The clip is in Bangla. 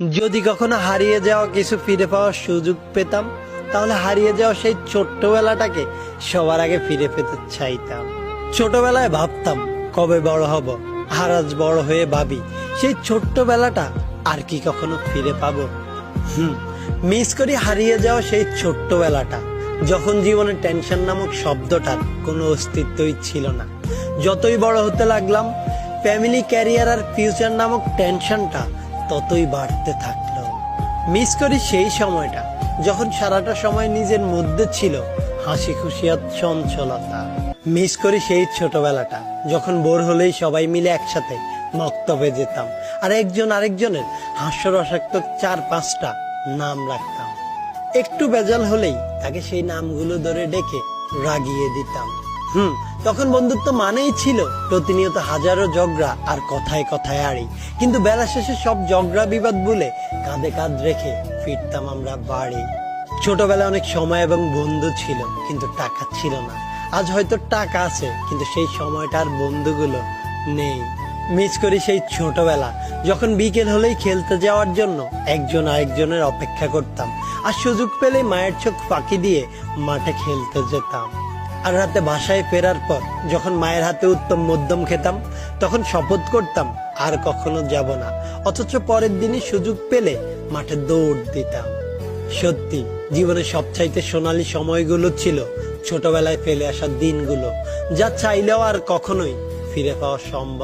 যদি কখনো হারিয়ে যাওয়া কিছু ফিরে পাওয়ার সুযোগ পেতাম, তাহলে হারিয়ে যাওয়া সেই ছোট্টবেলাটাকে সবার আগে ফিরে পেতে চাইতাম। ছোটবেলায় ভাবতাম কবে বড় হব, আর আজ বড় হয়ে ভাবি সেই ছোট্টবেলাটা আর কি কখনো ফিরে পাবো। মিস করি হারিয়ে যাওয়া সেই ছোট্টবেলাটা, যখন জীবনে টেনশন নামক শব্দটার কোনো অস্তিত্বই ছিল না। যতই বড় হতে লাগলাম, ফ্যামিলি, ক্যারিয়ার আর ফিউচার নামক টেনশনটা ততই বাড়তে থাকলো। মিস করি সেই সময়টা যখন সারাটা সময় নিজের মধ্যে ছিল হাসি খুশি আর চঞ্চলতা। মিস করি সেই ছোটবেলাটা যখন বোর হলেই সবাই মিলে একসাথে মক্তবে যেতাম, আর একজন আরেকজনের হাস্যরসাত্মক 4-5টা নাম রাখতাম। একটু বেজাল হলেই তাকে সেই নামগুলো ধরে ডেকে রাগিয়ে দিতাম। তখন বন্ধুত্ব মানেই ছিল প্রতিনিয়ত হাজারো ঝগড়া আর কথায় কথায় আড়ি, কিন্তু বেলা শেষে সব ঝগড়া বিবাদ ভুলে কাঁধে কাঁধ রেখে ফিরতাম আমরা বাড়ি। ছোটবেলায় অনেক সময় এবং বন্ধু ছিল, কিন্তু টাকা ছিল না। আজ হয়তো টাকা আছে, কিন্তু সেই সময়টা আর বন্ধুগুলো নেই। মিস করি সেই ছোটবেলা যখন বিকেল হলেই খেলতে যাওয়ার জন্য একজন আরেকজনের অপেক্ষা করতাম, আর সুযোগ পেলে মায়ের চোখ ফাঁকি দিয়ে মাঠে খেলতে যেতাম। আর রাতে বাসায় ফেরার পর যখন মায়ের হাতে উত্তম মধ্যম খেতাম, তখন শপথ করতাম আর কখনো যাব না, অথচ পরের দিনই সুযোগ পেলে মাঠে দৌড় দিতাম। সত্যি, জীবনের সবচাইতে সোনালী সময়গুলো ছিল ছোটবেলায় ফেলে আসা দিনগুলো, যা চাইলেও আর কখনোই ফিরে পাওয়া সম্ভব